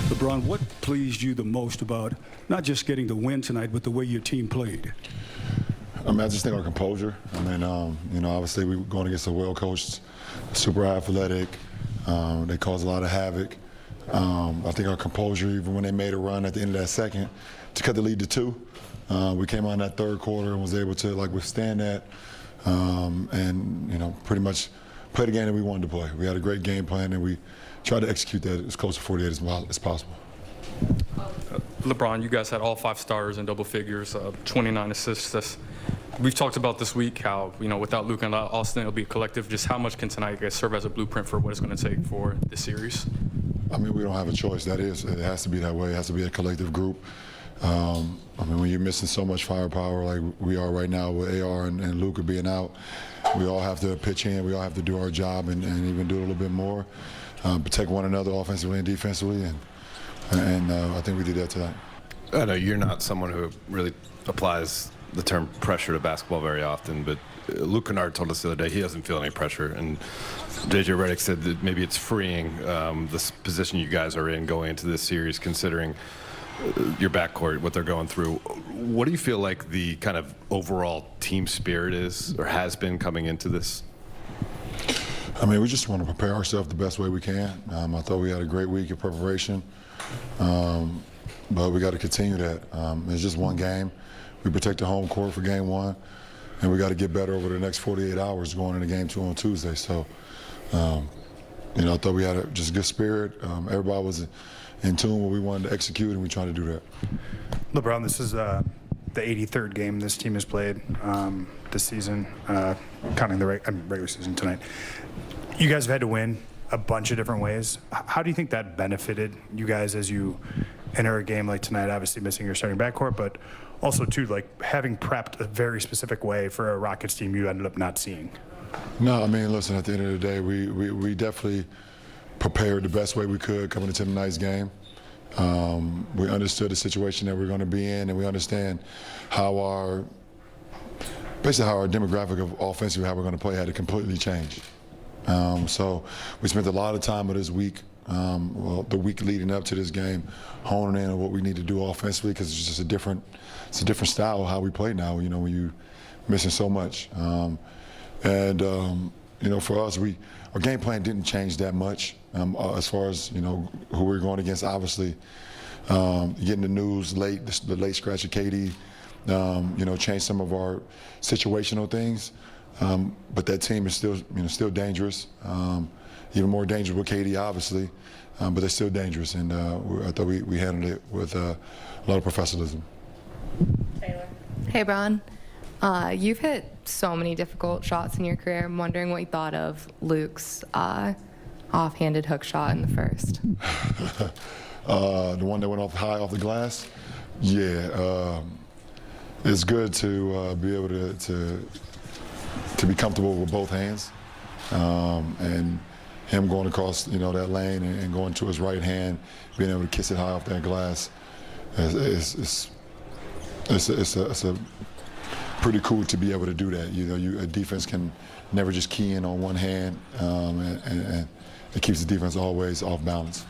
LeBron, what pleased you the most about not just getting the win tonight, but the way your team played? I mean, I just think our composure. I mean, obviously we were going against a well-coached, super athletic. They caused a lot of havoc. I think our composure, even when they made a run at the end of that second to cut the lead to 2, we came on that third quarter and was able to withstand that, and pretty much play the game that we wanted to play. We had a great game plan and we tried to execute that as close to 48 as possible. LeBron, you guys had all 5 starters in double figures, 29 assists. We've talked about this week how, without Luke and Austin, it'll be a collective. Just how much can tonight serve as a blueprint for what it's going to take for this series? I mean, we don't have a choice. It has to be that way. It has to be a collective group. I mean, when you're missing so much firepower like we are right now with AR and Luka being out, we all have to pitch in. We all have to do our job and even do a little bit more, protect one another offensively and defensively, and I think we did that tonight. I know you're not someone who really applies the term pressure to basketball very often, but Luke Kennard told us the other day he doesn't feel any pressure, and J.J. Redick said that maybe it's freeing this position you guys are in going into this series, considering your backcourt, what they're going through. What do you feel like the kind of overall team spirit is, or has been, coming into this? I mean, we just want to prepare ourselves the best way we can. I thought we had a great week of preparation, but we got to continue that. It's just one game. We protect the home court for game 1, and we got to get better over the next 48 hours going into game 2 on Tuesday. So, I thought we had just good spirit. Everybody was in tune what we wanted to execute, and we tried to do that. LeBron, this is the 83rd game this team has played this season, counting the regular season tonight. You guys have had to win a bunch of different ways. How do you think that benefited you guys as you enter a game like tonight, obviously missing your starting backcourt, but also, too, having prepped a very specific way for a Rockets team you ended up not seeing? No, I mean, listen, at the end of the day, we definitely prepared the best way we could coming into tonight's game. We understood the situation that we're going to be in, and we understand how basically how our demographic of offensive, how we're going to play, had to completely change. So we spent a lot of time with this week, the week leading up to this game, honing in on what we need to do offensively, because it's just a different style of how we play now. When you're missing so much, for us, our game plan didn't change that much as far as who we're going against. Obviously, getting the news late, the late scratch of KD, changed some of our situational things. But that team is still dangerous. Even more dangerous with KD, obviously, but they're still dangerous. And I thought we handled it with a lot of professionalism. Taylor. Hey, Bron. You've hit so many difficult shots in your career. I'm wondering what you thought of Luke's offhanded hook shot in the first. The one that went high off the glass? Yeah. It's good to be able to be comfortable with both hands. And him going across, that lane and going to his right hand, being able to kiss it high off that glass, it's pretty cool to be able to do that. A defense can never just key in on one hand, and it keeps the defense always off balance.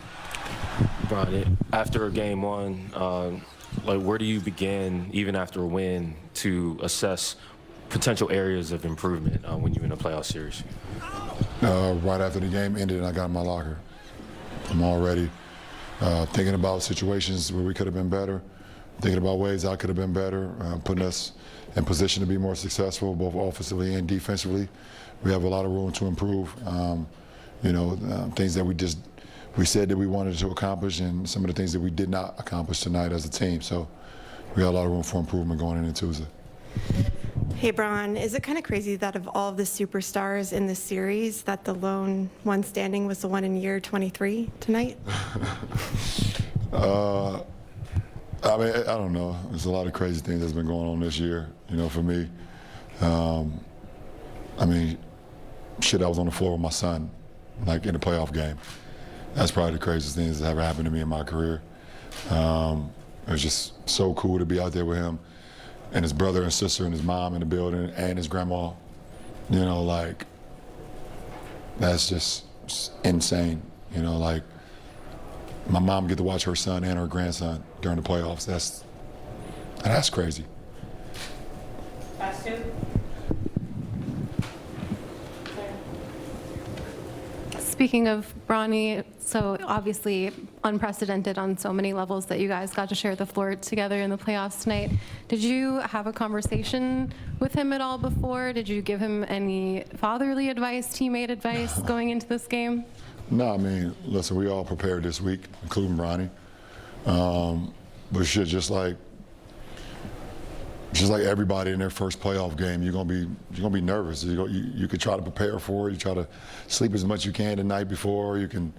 Bronny, after game 1, where do you begin, even after a win, to assess potential areas of improvement when you're in a playoff series? Right after the game ended and I got in my locker, I'm already thinking about situations where we could have been better, thinking about ways I could have been better, putting us in position to be more successful, both offensively and defensively. We have a lot of room to improve. Things that we said that we wanted to accomplish, and some of the things that we did not accomplish tonight as a team. So we got a lot of room for improvement going into Tuesday. Hey, Bron, is it kind of crazy that of all of the superstars in this series, that the lone one standing was the one in year 23 tonight? I mean, I don't know. There's a lot of crazy things that's been going on this year, for me. I mean, shit, I was on the floor with my son, in a playoff game. That's probably the craziest thing that's ever happened to me in my career. It was just so cool to be out there with him and his brother and sister and his mom in the building and his grandma. That's just insane. my mom get to watch her son and her grandson during the playoffs. That's crazy. Last two. Speaking of Bronny, so obviously unprecedented on so many levels that you guys got to share the floor together in the playoffs tonight. Did you have a conversation with him at all before? Did you give him any fatherly advice, teammate advice going into this game? No, I mean, listen, we all prepared this week, including Bronny. But shit, just like everybody in their first playoff game, you're gonna be nervous. You could try to prepare for it. You try to sleep as much as you can the night before. You can,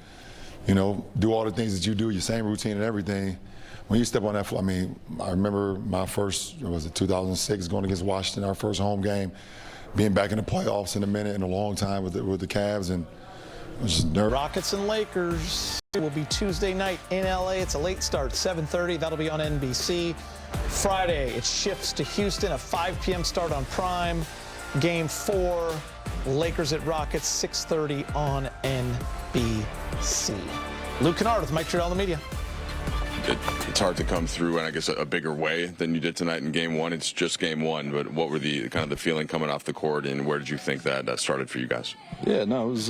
do all the things that you do, your same routine and everything. When you step on that floor, I mean, I remember my first, 2006, going against Washington, our first home game, being back in the playoffs in a minute in a long time with the Cavs, and I was just nervous. Rockets and Lakers will be Tuesday night in LA. It's a late start, 7:30. That'll be on NBC. Friday, it shifts to Houston, a 5 p.m. start on Prime. Game 4, Lakers at Rockets, 6:30 on NBC. Luke Kennard with Mike Trudell, the media. It's hard to come through in, I guess, a bigger way than you did tonight in Game 1. It's just Game 1, but what were the kind of the feeling coming off the court, and where did you think that started for you guys? Yeah, no, it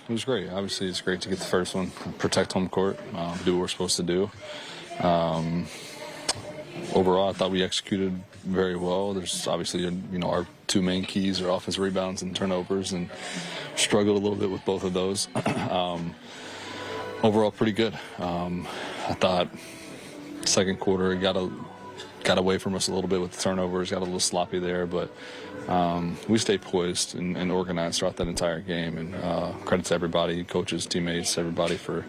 was great. Obviously, it's great to get the first one, protect home court, do what we're supposed to do. Overall, I thought we executed very well. There's obviously, our two main keys are offensive rebounds and turnovers, and struggled a little bit with both of those. Overall, pretty good. I thought second quarter it got away from us a little bit with the turnovers, got a little sloppy there, but we stayed poised and organized throughout that entire game. And credit to everybody, coaches, teammates, everybody for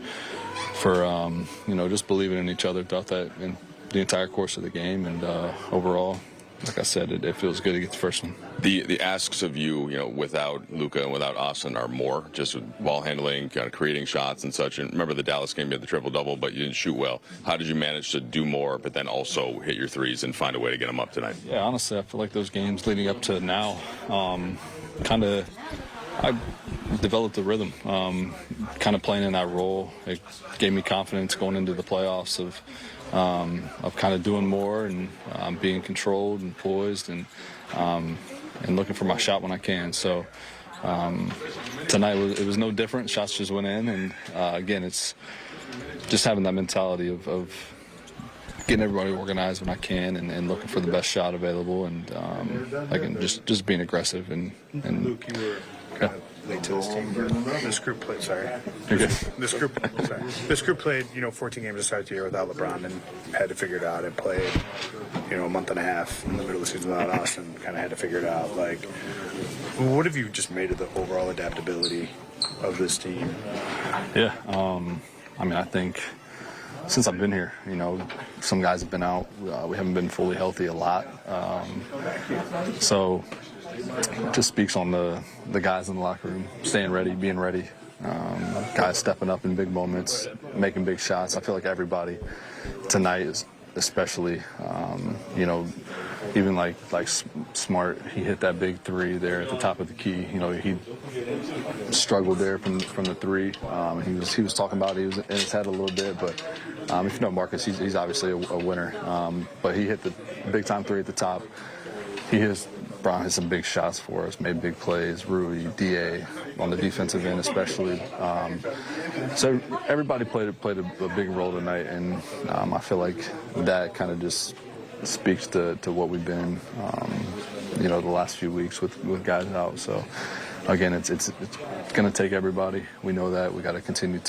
just believing in each other throughout that and the entire course of the game. And overall, like I said, it feels good to get the first one. The asks of you, without Luka and without Austin are more, just with ball handling, kind of creating shots and such. And remember the Dallas game, you had the triple-double, but you didn't shoot well. How did you manage to do more, but then also hit your threes and find a way to get them up tonight? Yeah, honestly, I feel like those games leading up to now, I developed a rhythm, kind of playing in that role. It gave me confidence going into the playoffs of kind of doing more and being controlled and poised and looking for my shot when I can. So tonight it was no different. Shots just went in, and again, it's just having that mentality of getting everybody organized when I can and looking for the best shot available, and again, just being aggressive and Luke, you were kind of late to this team. This group played. Sorry. This group played. 14 games to start the year without LeBron and had to figure it out. And played, a month and a half in the middle of the season without Austin. Kind of had to figure it out. Like, what have you just made of the overall adaptability of this team? Yeah. I think since I've been here, some guys have been out. We haven't been fully healthy a lot. So it just speaks on the guys in the locker room staying ready, being ready. Guys stepping up in big moments, making big shots. I feel like everybody tonight is especially, even like Smart, he hit that big three there at the top of the key. He struggled there from the three. He was talking about it. He was in his head a little bit, but if you know Marcus, he's obviously a winner. But he hit the big time three at the top. Bron hit some big shots for us, made big plays. Rui, Da on the defensive end especially. So everybody played a big role tonight, and I feel like that kind of just speaks to what we've been, the last few weeks with guys out. So again, it's going to take everybody. We know that. We got to continue to